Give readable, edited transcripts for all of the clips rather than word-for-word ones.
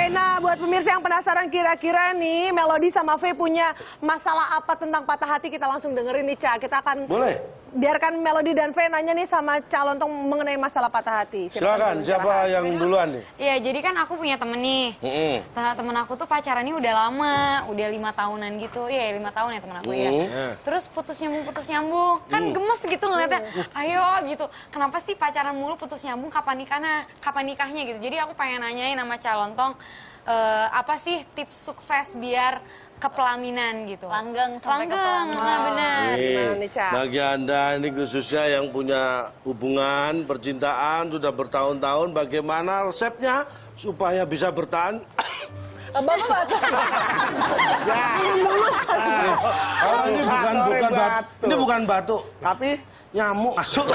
Oke, nah buat pemirsa yang penasaran kira-kira nih Melody sama V punya masalah apa tentang patah hati, kita langsung dengerin nih, Ca. Kita akan biarkan Melody dan V nanya nih sama calon mengenai masalah patah hati. Silakan, siapa yang duluan nih? Iya, jadi kan aku punya temen nih. Temen aku tuh pacarannya udah lama, udah 5 tahunan gitu. Iya, 5 tahun ya temen aku ya. Terus putus nyambung. Kan gemes gitu ngeliatnya. Ayo gitu. Kenapa sih pacaran mulu putus nyambung? Kapan nikahnya gitu. Jadi aku pengen nanyain sama calon apa sih tips sukses biar ke pelaminan gitu. Langgeng sampai ke pelaminan. Nah benar. Bagi Anda ini khususnya yang punya hubungan percintaan sudah bertahun-tahun, bagaimana resepnya supaya bisa bertahan? Bapak batuk. Ini bukan batuk, tapi nyamuk masuk.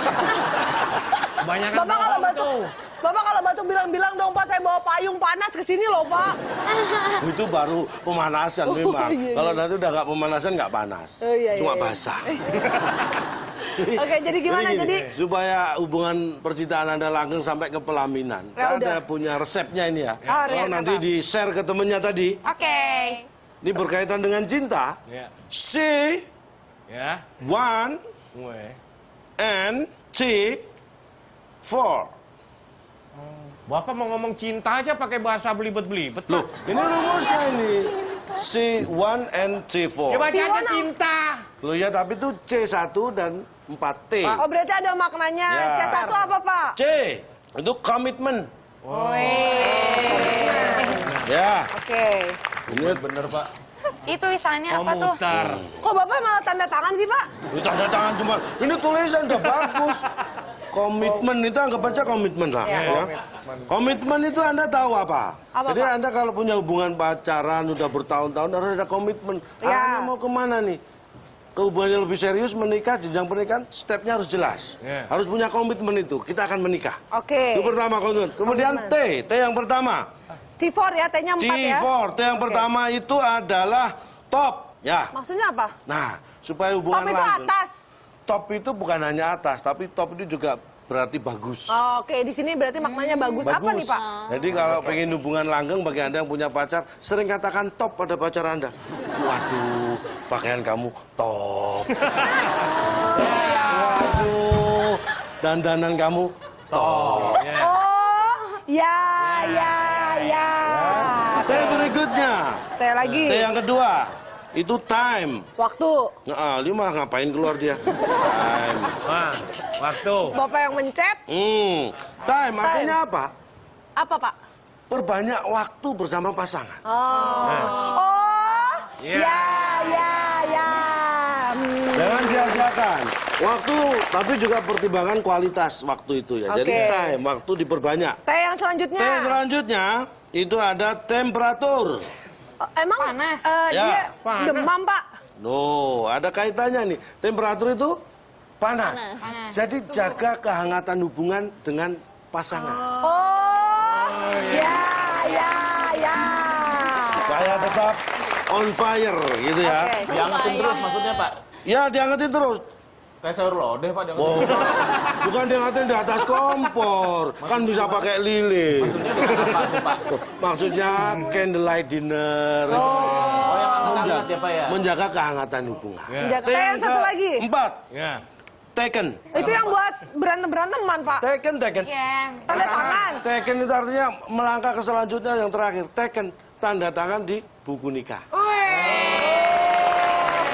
Kebanyakan Bapak kalau batuk, Bapak kalau batuk bilang-bilang dong, Pak, saya bawa payung panas ke sini loh, Pak. Itu baru pemanasan memang. Kalau nanti udah nggak pemanasan nggak panas, cuma basah. Oke, jadi gimana? Jadi supaya hubungan percintaan Anda langgeng sampai ke pelaminan. Saya ada punya resepnya ini ya. Kalau nanti di-share ke temennya tadi. Oke. Ini berkaitan dengan cinta. C, one, and T, four. Bapak mau ngomong cinta aja pakai bahasa belibet-belibet. Loh, ini rumusnya ini. C1 and C4. Ya baca aja cinta. Loh ya, tapi itu C1 dan 4T. Oh, berarti ada maknanya. C1 apa, Pak? C, itu komitmen. Ya. Oke. Ini Bener, Pak. Itu lisannya apa tuh? Kok Bapak malah tanda tangan sih, Pak? Itu tanda tangan cuma. Ini tulisan udah bagus. Komitmen itu anggap aja komitmen lah. Ya. Komitmen itu Anda tahu apa? Jadi Pak? Anda kalau punya hubungan pacaran udah bertahun-tahun harus ada komitmen. Anda mau kemana nih? Ke hubungannya lebih serius, menikah, jenjang pernikahan, stepnya harus jelas. Harus punya komitmen itu. Kita akan menikah. Oke. Itu pertama komitmen. Kemudian T yang pertama. T4 ya, T-nya 4 ya. T4, T yang pertama itu adalah top. Ya. Maksudnya apa? Nah, supaya hubungan Top itu langgeng. atas. Top itu bukan hanya atas, tapi top itu juga berarti bagus. Oke, di sini berarti maknanya bagus. Apa nih, Pak? Jadi kalau pengen hubungan langgeng bagi Anda yang punya pacar, sering katakan top pada pacar Anda. Waduh, pakaian kamu top. Waduh, dandanan kamu top. Ya. T berikutnya. T lagi. T yang kedua. Itu time. Waktu. Dia malah ngapain keluar dia? Time. Waktu. Bapak yang mencet. Time artinya apa? Apa, Pak? Perbanyak waktu bersama pasangan. Ya. Jangan sia-siakan waktu, tapi juga pertimbangan kualitas waktu itu ya. Jadi time, waktu diperbanyak. T yang selanjutnya. T selanjutnya itu ada temperatur. Emang panas? Dia demam, Pak. No, ada kaitannya nih. Temperatur itu panas. Jadi jaga kehangatan hubungan dengan pasangan. Ya. Supaya tetap on fire gitu ya. Diangetin terus maksudnya, Pak? Ya, diangetin terus. Kayak sayur lodeh, Pak. Oh, bukan diangetin di atas kompor. Kan bisa pakai lilin. Maksudnya candlelight dinner. yang hangat ya, Pak ya? Menjaga kehangatan hubungan. T yang satu lagi. 4. Taken. Itu yang buat berantem-beranteman, Pak. Taken. Tanda tangan. Taken itu artinya melangkah ke selanjutnya yang terakhir. Taken. Tanda tangan di buku nikah.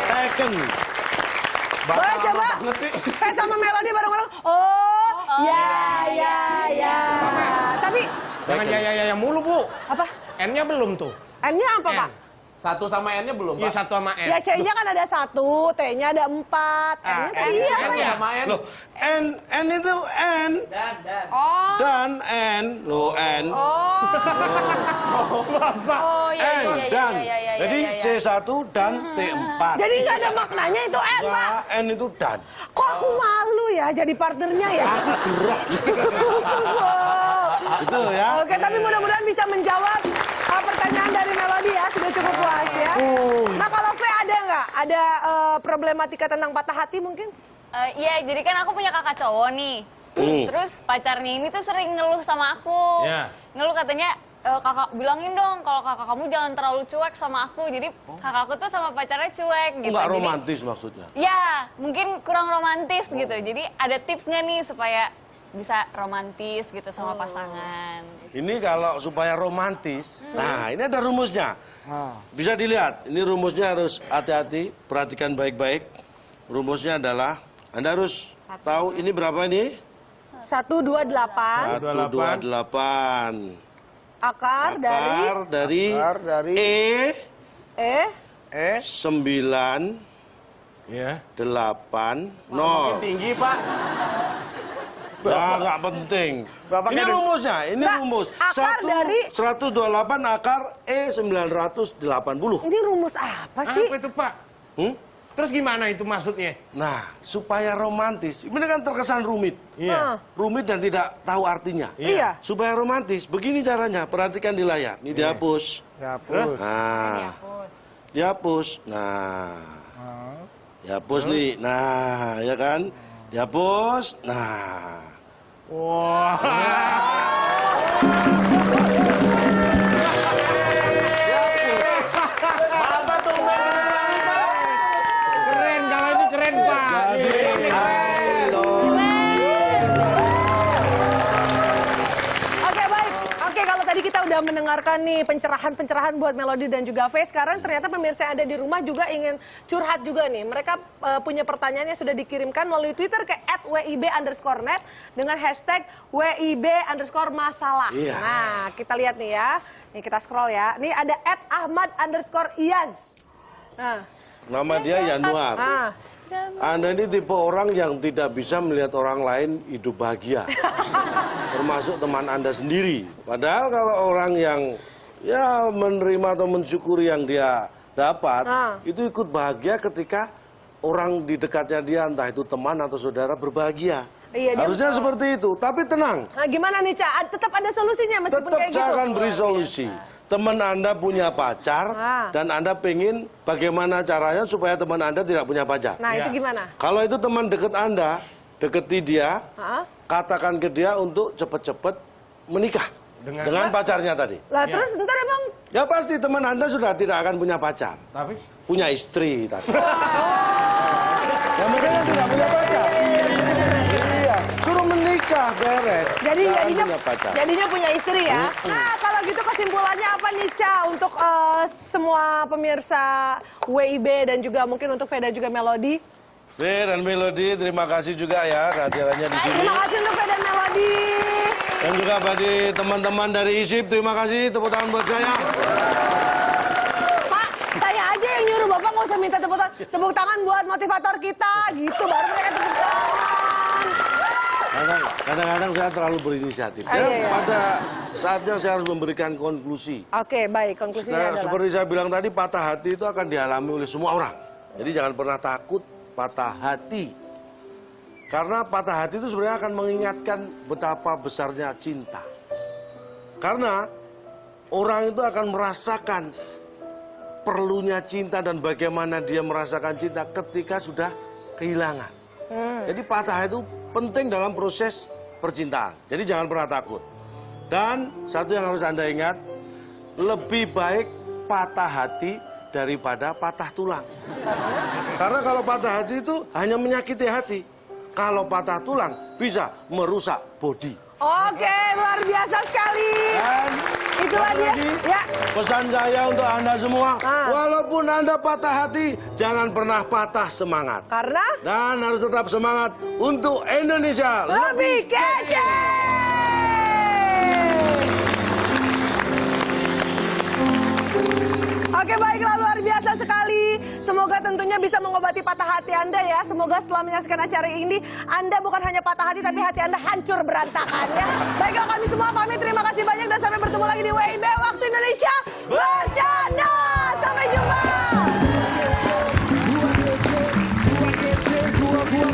Taken. Boleh coba? Saya sama Melody bareng-bareng. Ya. Tapi Jangan ya mulu, Bu. apa? N-nya belum tuh. N-nya apa, Pak? Satu sama N-nya belum, Iya, Pak? satu sama N. Ya C-nya kan ada 1, T-nya ada 4. N-nya tadi ya. N-nya Sama N. Loh, N itu N. Dan N. Loh, N. N dan. Jadi C1 dan T4. Jadi nggak ada maknanya itu N, Pak. Nah, N itu dan. Kok aku malu ya jadi partnernya ya? Aku gerah. Itu ya. Oke, tapi mudah-mudahan bisa menjawab pertanyaan dari Melody ya. Sudah cukup puas ya. Nah, kalau V ada nggak? Ada problematika tentang patah hati mungkin? Iya, jadi kan aku punya kakak cowok nih. Terus pacarnya ini tuh sering ngeluh sama aku. Iya. Ngeluh katanya, kakak bilangin dong kalau kakak kamu jangan terlalu cuek sama aku. Jadi kakakku tuh sama pacarnya cuek gitu. Enggak Jadi, romantis maksudnya. ya, mungkin kurang romantis gitu. Jadi ada tips nggak nih supaya bisa romantis gitu sama pasangan? Ini kalau supaya romantis, nah ini ada rumusnya. Bisa dilihat, ini rumusnya harus hati-hati, perhatikan baik-baik. Rumusnya adalah, Anda harus tahu ini berapa ini? 128 128. akar dari E 9 Ya. 8 Makin 0. tinggi, Pak. Nah, nggak penting. Bapak Ini kan- rumusnya, ini Nggak, rumus. akar dari- 128 akar E 980. ini rumus apa sih? Apa itu, Pak? Hmm? Terus gimana itu maksudnya? Nah, supaya romantis, ini kan terkesan rumit. Iya. Rumit dan tidak tahu artinya. Iya. Supaya romantis, begini caranya, perhatikan di layar. Ini dihapus. Dihapus. Nah, dihapus. Nah, dihapus nih. Nah, ya kan? Dihapus. Nah. Wah. Bapak tuh Keren, kalau ini keren, Pak. Oke, baik. Oke, kalau tadi kita udah mendengarkan nih pencerahan-pencerahan buat Melody dan juga Faye, sekarang ternyata pemirsa yang ada di rumah juga ingin curhat juga nih. Mereka punya pertanyaan yang sudah dikirimkan melalui Twitter ke @wib_net dengan hashtag #wib_masalah. Iya. Nah, kita lihat nih ya. Nih kita scroll ya. Nih ada @ahmad_iyaz. Nah, Nama dia Yanuar. ah. Anda ini tipe orang yang tidak bisa melihat orang lain hidup bahagia. Termasuk teman Anda sendiri. Padahal kalau orang yang ya menerima atau mensyukuri yang dia dapat, itu ikut bahagia ketika orang di dekatnya dia, entah itu teman atau saudara, berbahagia. Iya, dia- Harusnya seperti itu. Tapi tenang, Nah, gimana nih, Ca? Tetap ada solusinya meskipun tetap kayak saya gitu. akan beri solusi. Teman Anda punya pacar, dan Anda pengen bagaimana caranya supaya teman Anda tidak punya pacar. Nah, Ya. itu gimana? Kalau itu teman dekat Anda, deketi dia, Hah? katakan ke dia untuk cepet-cepet menikah dengan pacarnya tadi. Lah, terus ntar emang Ya pasti teman Anda sudah tidak akan punya pacar, Tapi punya istri tadi. Ya mungkin dia tidak punya pacar. Iya, suruh menikah beres. Jadi Jangan jadinya punya pacar. jadinya punya istri ya. Nah, kalau gitu kesimpulannya apa nih, Ca, untuk semua pemirsa WIB dan juga mungkin untuk Faye dan juga Melody? Faye dan Melody, terima kasih juga ya kehadirannya di sini. Terima kasih untuk Faye dan Melody. Dan juga bagi teman-teman dari ISIP, terima kasih. Tepuk tangan buat saya. Pak, saya aja yang nyuruh Bapak nggak usah minta tepuk tangan buat motivator kita, gitu baru mereka tepuk tangan. Kadang-kadang saya terlalu berinisiatif. Ya, iya. pada saatnya saya harus memberikan konklusi. Oke, baik. Konklusinya adalah Seperti saya bilang tadi, patah hati itu akan dialami oleh semua orang. Jadi jangan pernah takut patah hati. Karena patah hati itu sebenarnya akan mengingatkan betapa besarnya cinta. Karena orang itu akan merasakan perlunya cinta dan bagaimana dia merasakan cinta ketika sudah kehilangan. Jadi patah hati itu penting dalam proses percintaan. Jadi jangan pernah takut. Dan satu yang harus Anda ingat, lebih baik patah hati daripada patah tulang. Karena kalau patah hati itu hanya menyakiti hati. Kalau patah tulang bisa merusak bodi. Oke, luar biasa sekali. Dan Itulah satu dia. lagi, Ya. pesan saya untuk Anda semua, walaupun Anda patah hati, jangan pernah patah semangat. Karena Dan harus tetap semangat untuk Indonesia lebih kece. Oke, baiklah, luar biasa sekali. Semoga tentunya bisa mengobati patah hati Anda ya. Semoga setelah menyaksikan acara ini, Anda bukan hanya patah hati, tapi hati Anda hancur berantakan ya. Baiklah, kami semua pamit. Terima kasih banyak dan sampai bertemu lagi di WIB Waktu Indonesia Bercanda. Sampai jumpa. Gua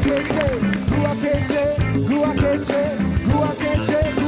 kece, gua kece, gua kece, gua kece.